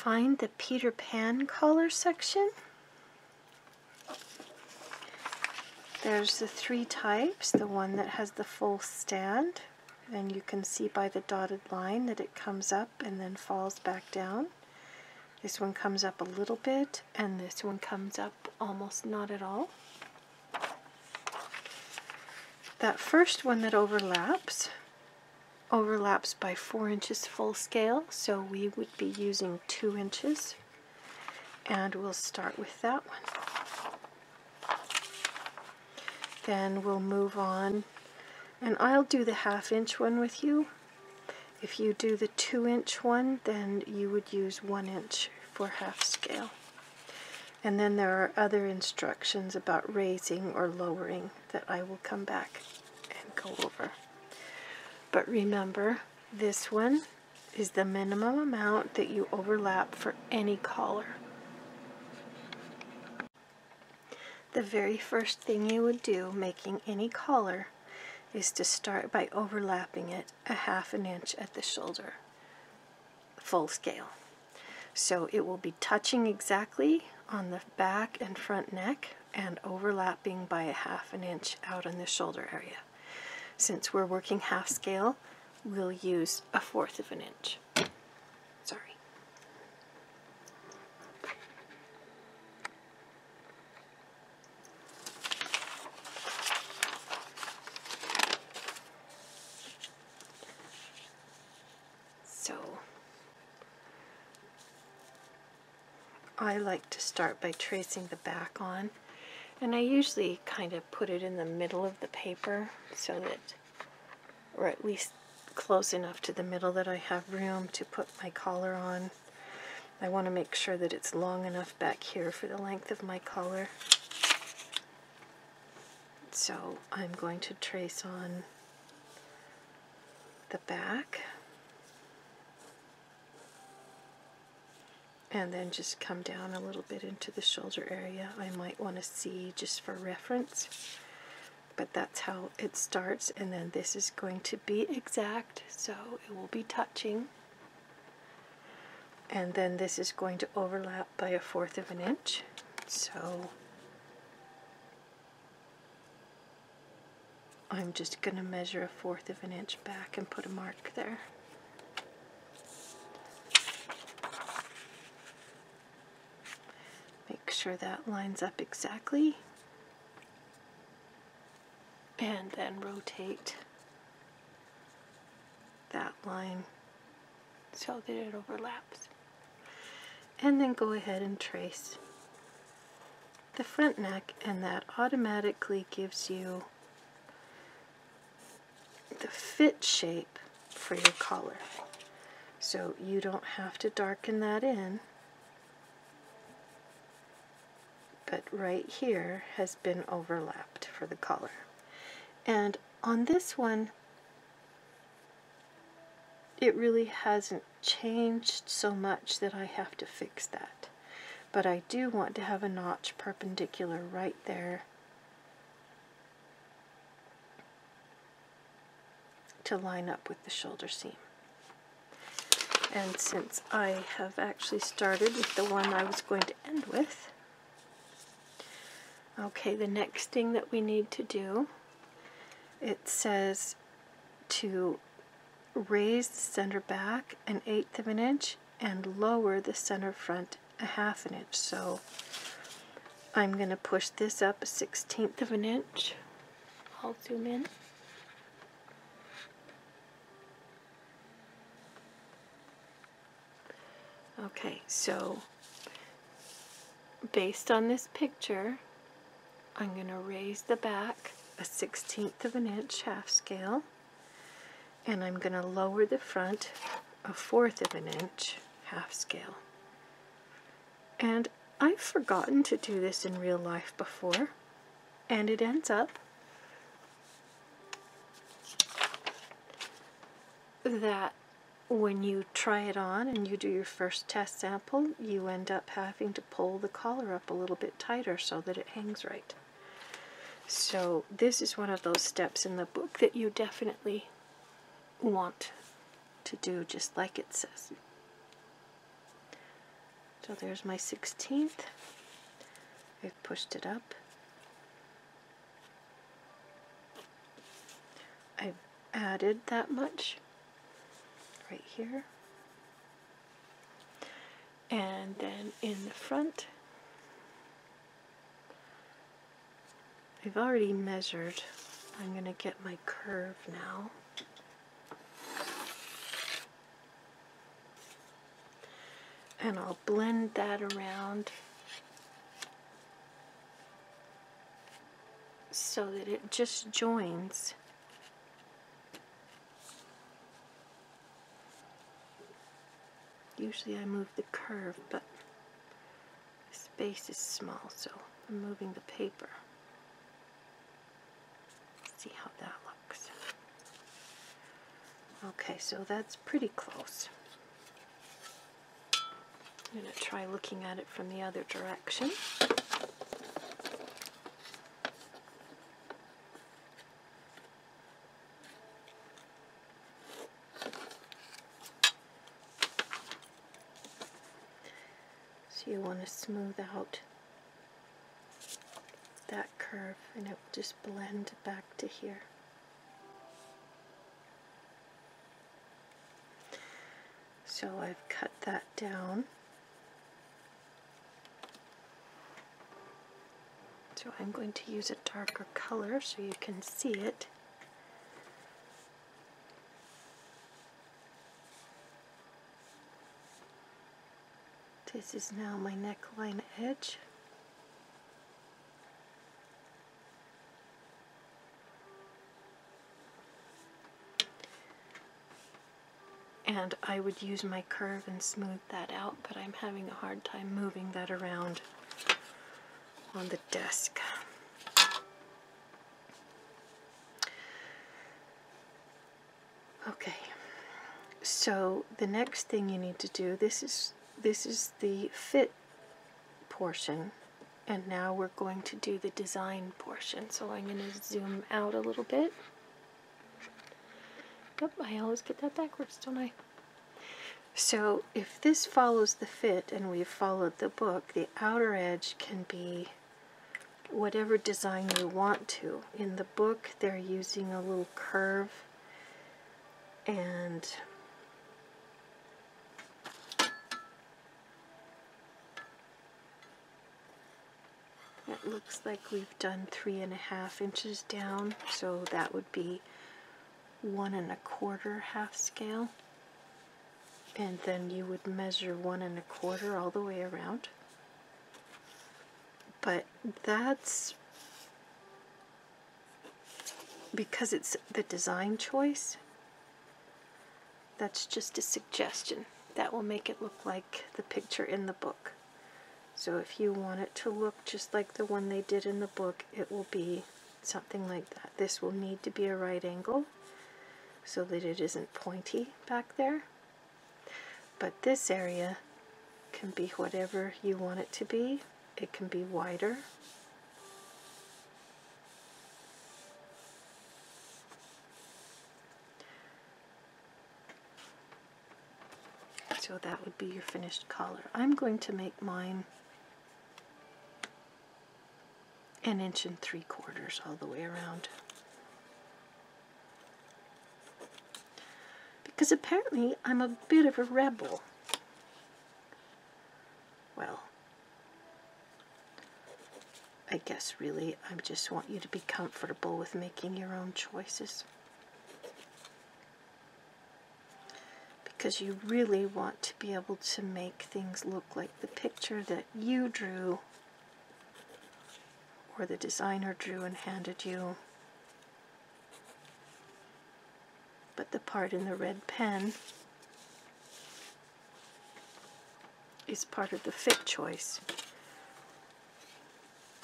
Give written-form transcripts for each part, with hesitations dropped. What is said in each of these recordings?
find the Peter Pan collar section. There's the 3 types, the one that has the full stand, and you can see by the dotted line that it comes up and then falls back down. This one comes up a little bit, and this one comes up almost not at all. That first one that overlaps by 4 inches full scale, so we would be using 2 inches, and we'll start with that one. Then we'll move on, and I'll do the 1/2 inch one with you. If you do the 2 inch one, then you would use 1 inch for half scale. And then there are other instructions about raising or lowering that I will come back and go over. But remember, this one is the minimum amount that you overlap for any collar. The very first thing you would do making any collar is to start by overlapping it 1/2 inch at the shoulder, full scale. So it will be touching exactly on the back and front neck and overlapping by 1/2 inch out on the shoulder area. Since we're working half scale, we'll use 1/4 inch. Sorry. So I like to start by tracing the back on, and I usually kind of put it in the middle of the paper so that, or at least close enough to the middle that I have room to put my collar on. I want to make sure that it's long enough back here for the length of my collar. So I'm going to trace on the back, and then just come down a little bit into the shoulder area. I might want to see just for reference, but that's how it starts. And then this is going to be exact, so it will be touching. And then this is going to overlap by 1/4 inch. So I'm just going to measure 1/4 inch back and put a mark there. Make sure that lines up exactly, and then rotate that line so that it overlaps. And then go ahead and trace the front neck, and that automatically gives you the fit shape for your collar. So you don't have to darken that in, but right here has been overlapped for the collar. And on this one, it really hasn't changed so much that I have to fix that. But I do want to have a notch perpendicular right there to line up with the shoulder seam. And since I have actually started with the one I was going to end with, okay, the next thing that we need to do, it says to raise the center back 1/8 inch and lower the center front 1/2 inch. So I'm going to push this up 1/16 inch. I'll zoom in. Okay, so based on this picture, I'm going to raise the back 1/16 inch half scale, and I'm going to lower the front 1/4 inch half scale. And I've forgotten to do this in real life before, and it ends up that when you try it on and you do your first test sample, you end up having to pull the collar up a little bit tighter so that it hangs right. So this is one of those steps in the book that you definitely want to do just like it says. So there's my 16th. I've pushed it up. I've added that much right here. And then in the front, I've already measured. I'm going to get my curve now. And I'll blend that around so that it just joins. Usually I move the curve, but the space is small, so I'm moving the paper. See how that looks. Okay, so that's pretty close. I'm going to try looking at it from the other direction. So you want to smooth out that curve and it will just blend back to here. So I've cut that down. So I'm going to use a darker color so you can see it. This is now my neckline edge. And I would use my curve and smooth that out, but I'm having a hard time moving that around on the desk. Okay, so the next thing you need to do, this is the fit portion, and now we're going to do the design portion. So I'm going to zoom out a little bit. Oh, I always get that backwards, don't I? So if this follows the fit and we've followed the book, the outer edge can be whatever design you want to. In the book, they're using a little curve, and it looks like we've done 3.5 inches down, so that would be 1 1/4 half scale, and then you would measure 1 1/4 all the way around. But that's because it's the design choice. That's just a suggestion. That will make it look like the picture in the book. So if you want it to look just like the one they did in the book, it will be something like that. This will need to be a right angle so that it isn't pointy back there. But this area can be whatever you want it to be. It can be wider. So that would be your finished collar. I'm going to make mine 1 3/4 inches all the way around. Because apparently I'm a bit of a rebel. Well, I guess really I just want you to be comfortable with making your own choices. Because you really want to be able to make things look like the picture that you drew or the designer drew and handed you. But the part in the red pen is part of the fit choice.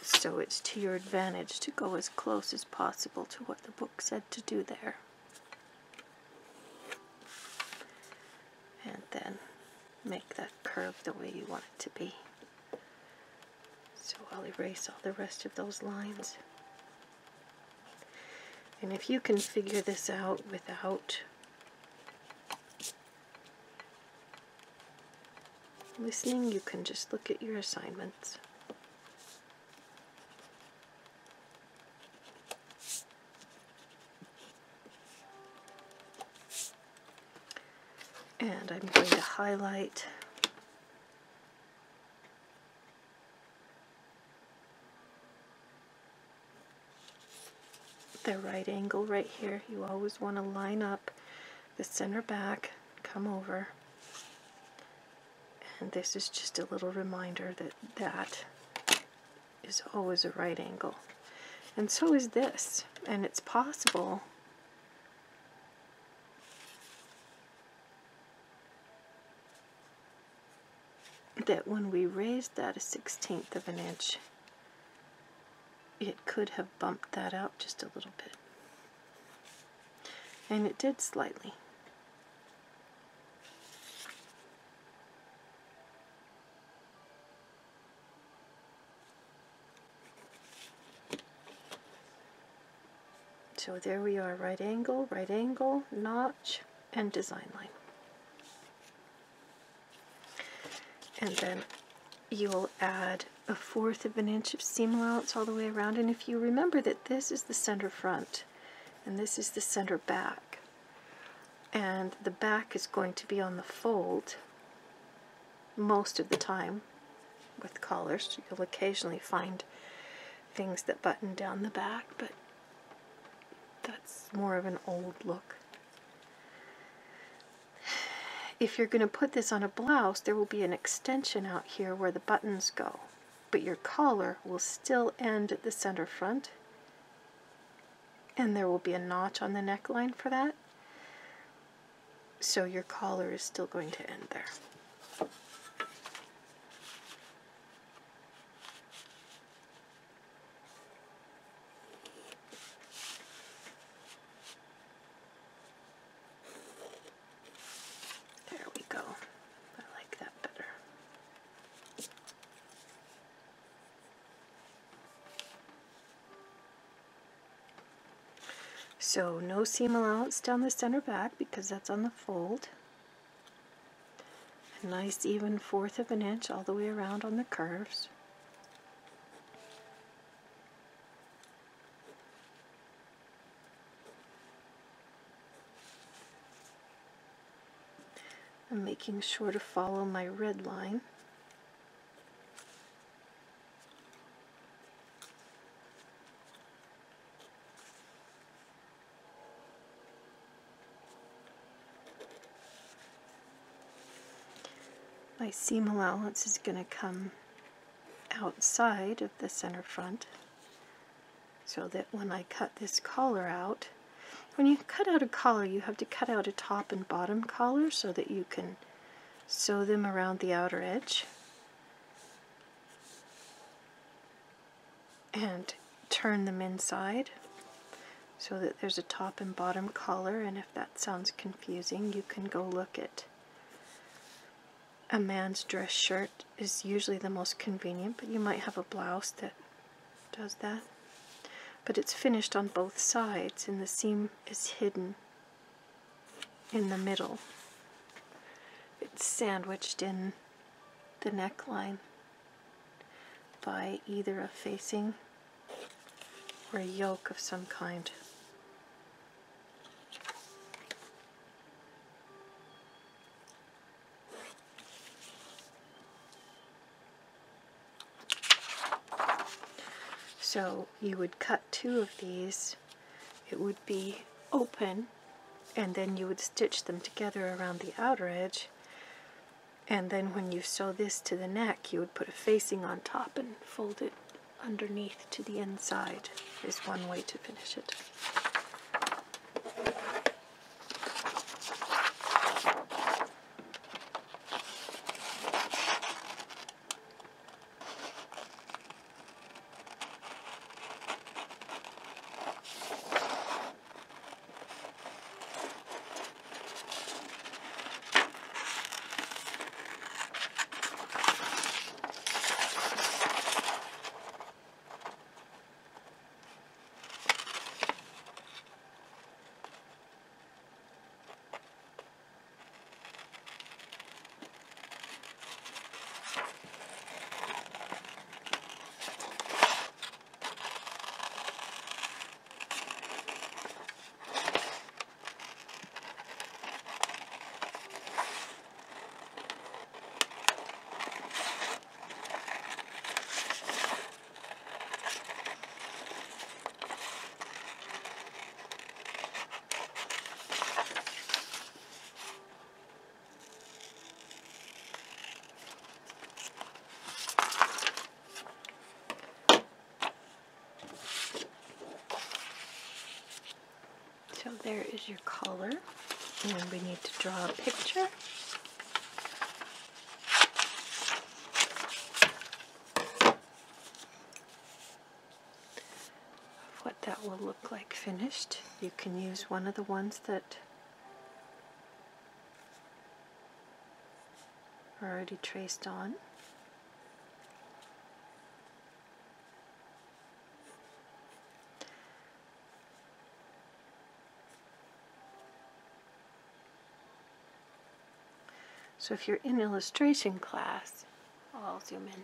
So it's to your advantage to go as close as possible to what the book said to do there. And then make that curve the way you want it to be. So I'll erase all the rest of those lines. And if you can figure this out without listening, you can just look at your assignments. And I'm going to highlight the right angle right here. You always want to line up the center back, come over, and this is just a little reminder that that is always a right angle. And so is this, and it's possible that when we raised that a 1/16 of an inch, it could have bumped that out just a little bit. And it did slightly. So there we are, right angle, notch, and design line. And then you'll add a 1/4 of an inch of seam allowance all the way around. And if you remember that this is the center front and this is the center back, and the back is going to be on the fold most of the time with collars. You'll occasionally find things that button down the back, but that's more of an old look. If you're going to put this on a blouse, there will be an extension out here where the buttons go, but your collar will still end at the center front, and there will be a notch on the neckline for that, so your collar is still going to end there. There we go. I like that better. So no seam allowance down the center back because that's on the fold. A nice even 1/4 of an inch all the way around on the curves. I'm making sure to follow my red line. My seam allowance is going to come outside of the center front, so that when I cut this collar out, when you cut out a collar, you have to cut out a top and bottom collar so that you can sew them around the outer edge and turn them inside so that there's a top and bottom collar. And if that sounds confusing, you can go look at a man's dress shirt is usually the most convenient, but you might have a blouse that does that. But it's finished on both sides and the seam is hidden in the middle. It's sandwiched in the neckline by either a facing or a yoke of some kind. So you would cut 2 of these, it would be open, and then you would stitch them together around the outer edge, and then when you sew this to the neck, you would put a facing on top and fold it underneath to the inside, is one way to finish it. there is your collar, and we need to draw a picture. Of what that will look like finished. You can use one of the ones that are already traced on. So if you're in illustration class, I'll zoom in.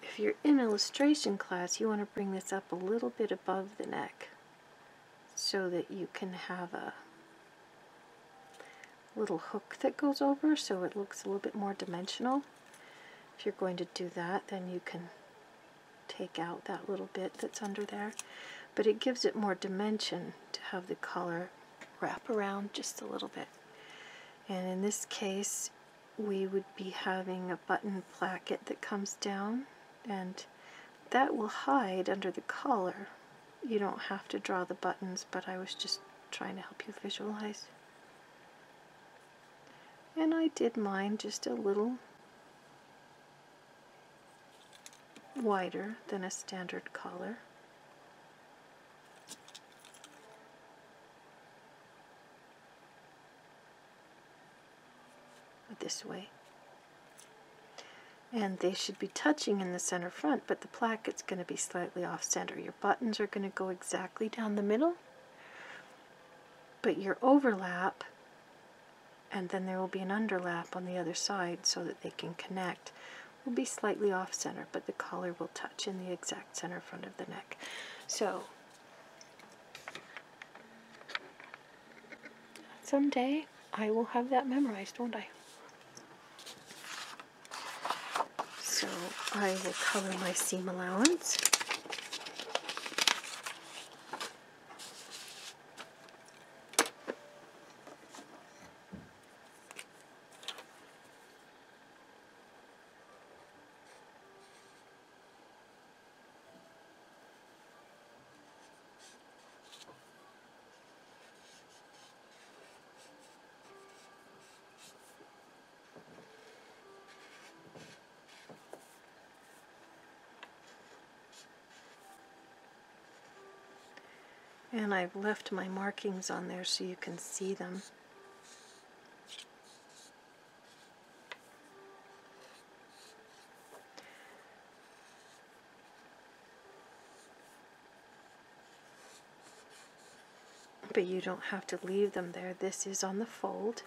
If you're in illustration class, you want to bring this up a little bit above the neck so that you can have a little hook that goes over so it looks a little bit more dimensional. If you're going to do that, then you can take out that little bit that's under there. But it gives it more dimension to have the collar wrap around just a little bit. And in this case, we would be having a button placket that comes down, and that will hide under the collar. You don't have to draw the buttons, but I was just trying to help you visualize. And I did mine just a little wider than a standard collar. This way. And they should be touching in the center front, but the placket's going to be slightly off center. Your buttons are going to go exactly down the middle, but your overlap, and then there will be an underlap on the other side so that they can connect, will be slightly off center, but the collar will touch in the exact center front of the neck. So someday I will have that memorized, won't I? So I will color my seam allowance. And I've left my markings on there so you can see them. But you don't have to leave them there. This is on the fold.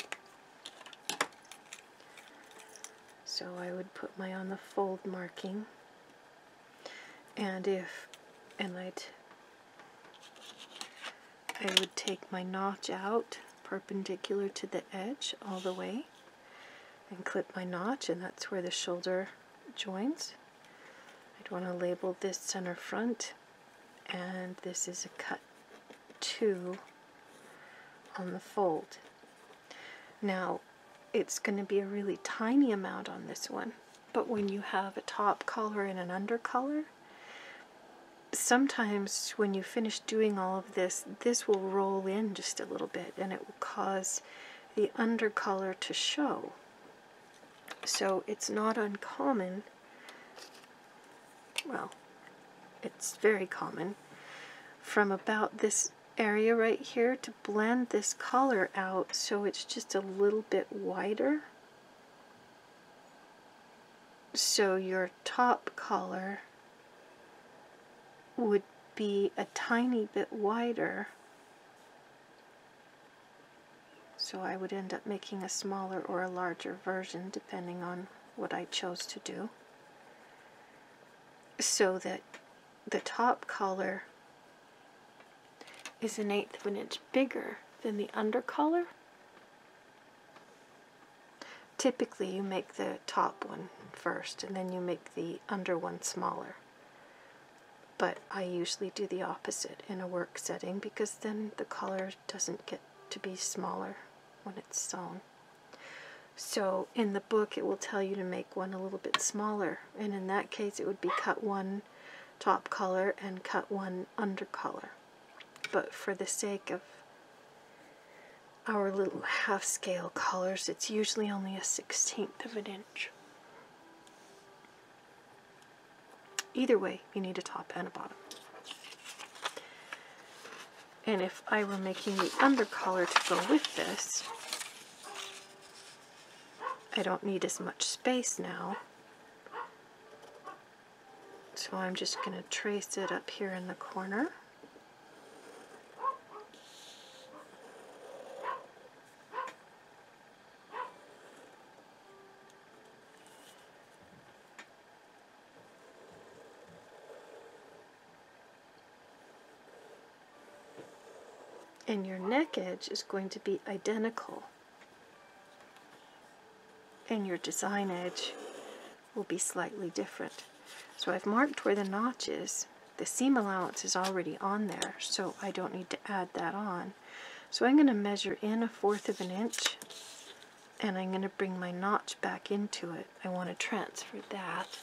So I would put my on the fold marking. And I would take my notch out perpendicular to the edge all the way and clip my notch, and that's where the shoulder joins. I'd want to label this center front, and this is a cut 2 on the fold. Now it's going to be a really tiny amount on this one, but when you have a top collar and an under collar, sometimes when you finish doing all of this, this will roll in just a little bit and it will cause the under collar to show. So it's not uncommon, well, it's very common, from about this area right here to blend this collar out so it's just a little bit wider. So your top collar would be a tiny bit wider, so I would end up making a smaller or a larger version depending on what I chose to do, so that the top collar is 1/8 of an inch bigger than the under collar. Typically you make the top one first and then you make the under one smaller. But I usually do the opposite in a work setting because then the collar doesn't get to be smaller when it's sewn. So in the book it will tell you to make one a little bit smaller, and in that case it would be cut 1 top collar and cut one under collar. But for the sake of our little half scale collars, it's usually only a 1/16 of an inch. Either way, you need a top and a bottom. And if I were making the under collar to go with this, I don't need as much space now. So I'm just going to trace it up here in the corner. And your neck edge is going to be identical. And your design edge will be slightly different. So I've marked where the notch is. The seam allowance is already on there, so I don't need to add that on. So I'm going to measure in 1/4 of an inch, and I'm going to bring my notch back into it. I want to transfer that.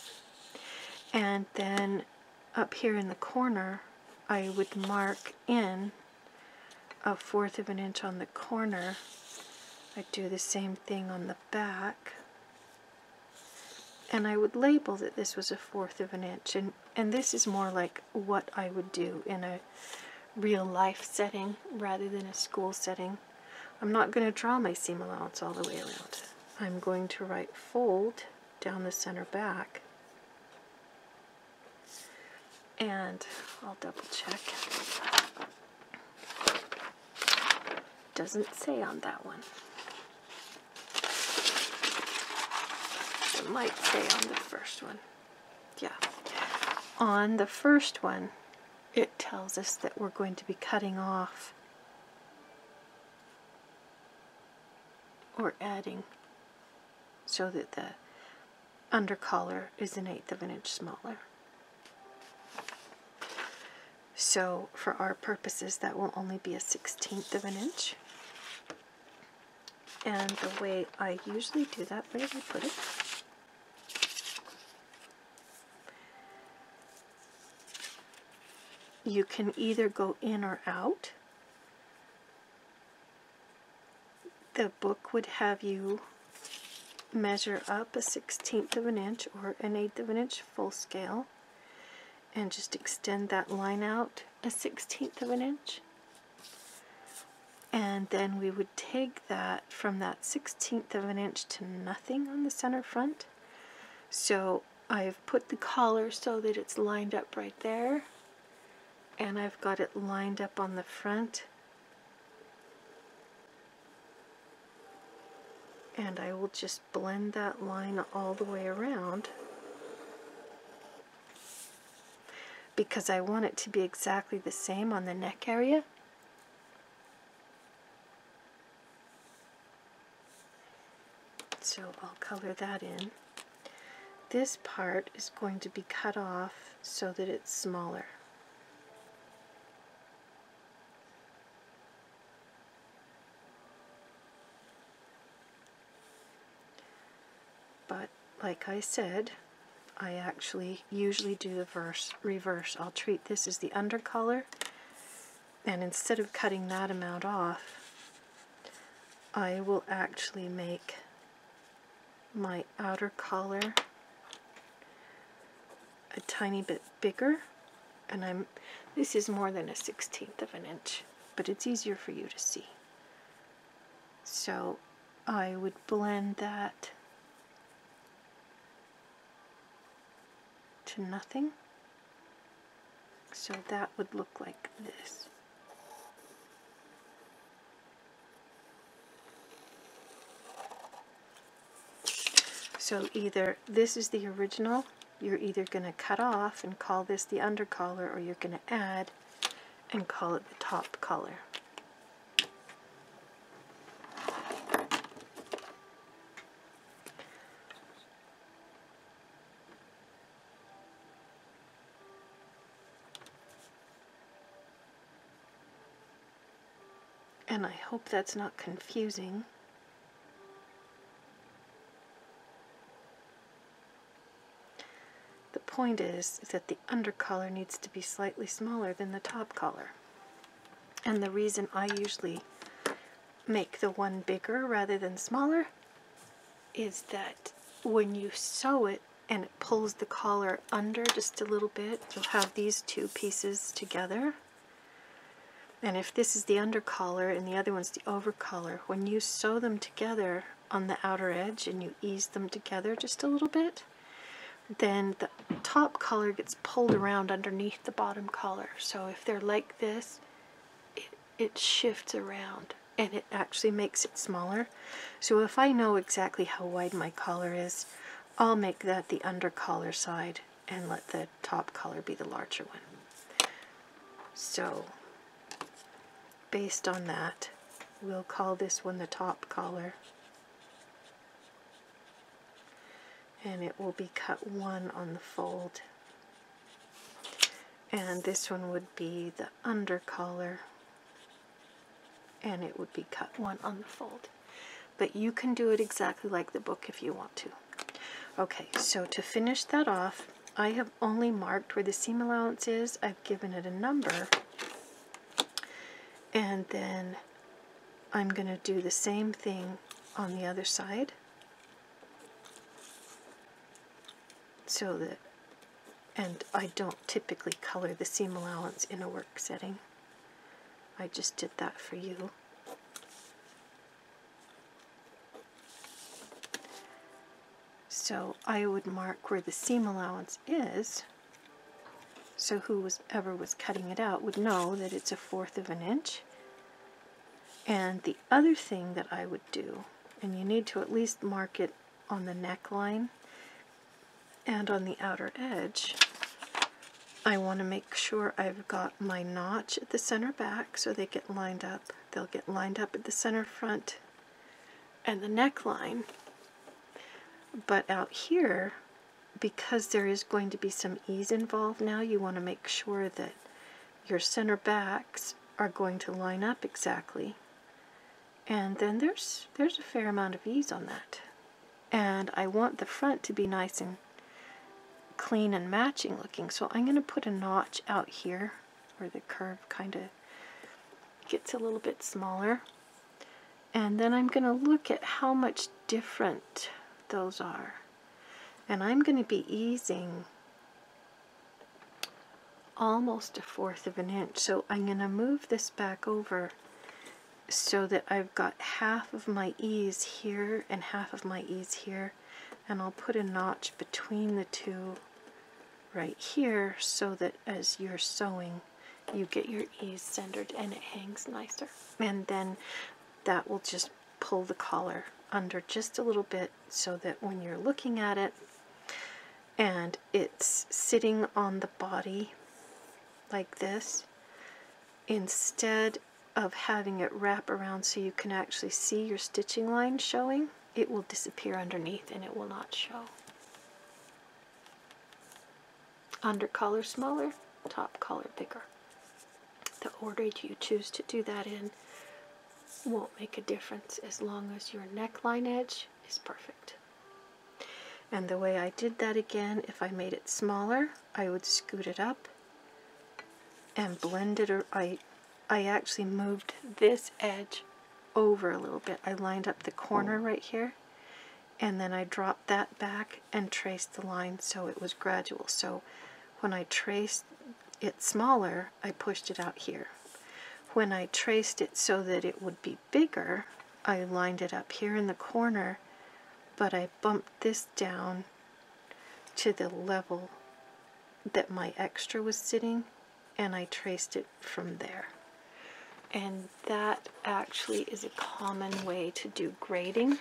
And then up here in the corner, I would mark in 1/4 of an inch on the corner. I do the same thing on the back. And I would label that this was 1/4 of an inch. And this is more like what I would do in a real life setting rather than a school setting. I'm not going to draw my seam allowance all the way around. I'm going to write fold down the center back. And I'll double check. Doesn't say on that one. It might say on the first one. Yeah. On the first one, it tells us that we're going to be cutting off or adding so that the under collar is 1/8 of an inch smaller. So for our purposes, that will only be a 1/16 of an inch. And the way I usually do that, where did I put it? You can either go in or out. The book would have you measure up a 1/16 of an inch or 1/8 of an inch full scale and just extend that line out a 1/16 of an inch. And then we would take that from that 1/16 of an inch to nothing on the center front. So I've put the collar so that it's lined up right there. And I've got it lined up on the front. And I will just blend that line all the way around because I want it to be exactly the same on the neck area. So I'll color that in. This part is going to be cut off so that it's smaller. But like I said, I actually usually do the reverse. I'll treat this as the under collar, and instead of cutting that amount off, I will actually make my outer collar a tiny bit bigger, and this is more than a 1/16 of an inch, but it's easier for you to see. So I would blend that to nothing. So that would look like this. So either this is the original, you're either going to cut off and call this the under collar, or you're going to add and call it the top collar. And I hope that's not confusing. The point is that the undercollar needs to be slightly smaller than the top collar. And the reason I usually make the one bigger rather than smaller is that when you sew it and it pulls the collar under just a little bit, you'll have these two pieces together. And if this is the under collar and the other one's the over collar, when you sew them together on the outer edge and you ease them together just a little bit, then the top collar gets pulled around underneath the bottom collar. So if they're like this, it shifts around and it actually makes it smaller. So if I know exactly how wide my collar is, I'll make that the under collar side and let the top collar be the larger one. So based on that, we'll call this one the top collar, and it will be cut 1 on the fold. And this one would be the under collar, and it would be cut 1 on the fold. But you can do it exactly like the book if you want to. Okay, so to finish that off, I have only marked where the seam allowance is. I've given it a number. And then I'm going to do the same thing on the other side. So that, and I don't typically color the seam allowance in a work setting. I just did that for you. So I would mark where the seam allowance is, so whoever was cutting it out would know that it's 1/4 of an inch. And the other thing that I would do, and you need to at least mark it on the neckline and on the outer edge, I want to make sure I've got my notch at the center back so they get lined up. They'll get lined up at the center front and the neckline. But out here, because there is going to be some ease involved now, you want to make sure that your center backs are going to line up exactly. And then there's a fair amount of ease on that. And I want the front to be nice and clean and matching looking. So I'm going to put a notch out here where the curve kind of gets a little bit smaller. And then I'm going to look at how much different those are. And I'm going to be easing almost 1/4 of an inch. So I'm going to move this back over so that I've got half of my ease here and half of my ease here. And I'll put a notch between the two right here so that as you're sewing, you get your ease centered and it hangs nicer. And then that will just pull the collar under just a little bit so that when you're looking at it and it's sitting on the body like this, instead of having it wrap around so you can actually see your stitching line showing, it will disappear underneath and it will not show. Under collar smaller, top collar bigger. The order you choose to do that in won't make a difference as long as your neckline edge is perfect. And the way I did that again, if I made it smaller, I would scoot it up and blend it. Or I actually moved this edge over a little bit. I lined up the corner right here, and then I dropped that back and traced the line so it was gradual. So when I traced it smaller, I pushed it out here. When I traced it so that it would be bigger, I lined it up here in the corner, but I bumped this down to the level that my extra was sitting, and I traced it from there. And that actually is a common way to do grading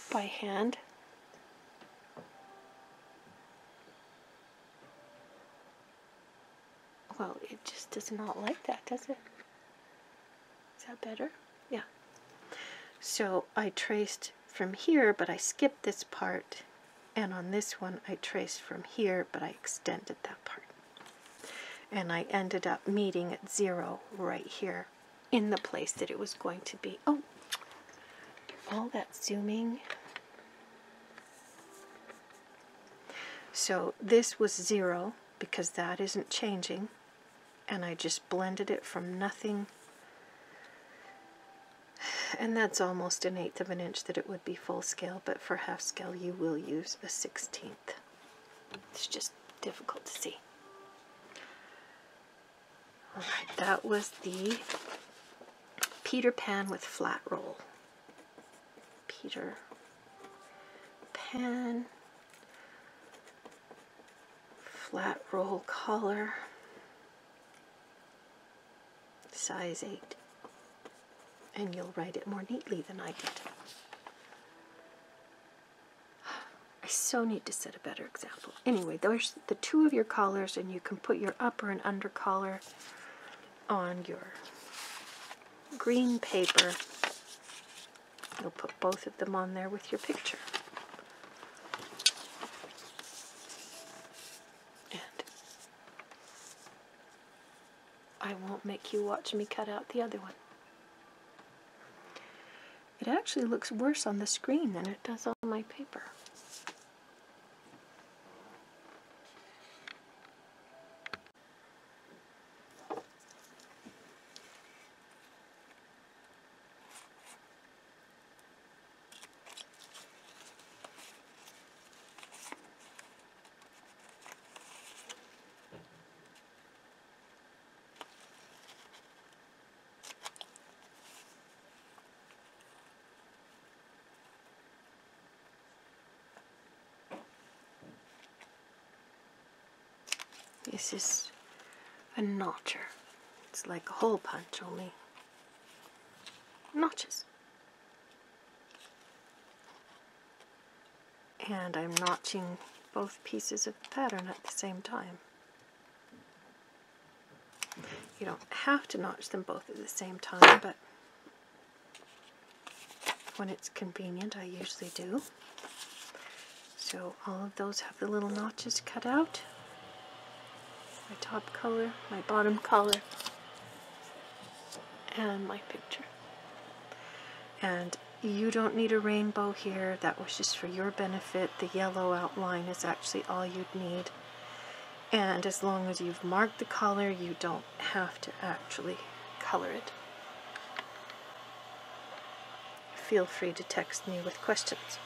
by hand. Well, it just does not like that, does it? Is that better? Yeah. So I traced from here, but I skipped this part. And on this one, I traced from here, but I extended that part. And I ended up meeting at 0 right here in the place that it was going to be. Oh, all that zooming. So this was 0 because that isn't changing, and I just blended it from nothing, and that's almost 1/8 of an inch that it would be full scale, but for half scale you will use a 1/16. It's just difficult to see. Alright, that was the Peter Pan with flat roll. Peter Pan flat roll collar, size 8. And you'll write it more neatly than I did. I so need to set a better example. Anyway, there's the 2 of your collars, and you can put your upper and under collar on your green paper. You'll put both of them on there with your picture. And I won't make you watch me cut out the other one. It actually looks worse on the screen than it does on my paper. This is a notcher. It's like a hole punch, only notches. And I'm notching both pieces of the pattern at the same time. You don't have to notch them both at the same time, but when it's convenient, I usually do. So all of those have the little notches cut out. My top color, my bottom color, and my picture. And you don't need a rainbow here. That was just for your benefit. The yellow outline is actually all you'd need. And as long as you've marked the color, you don't have to actually color it. Feel free to text me with questions.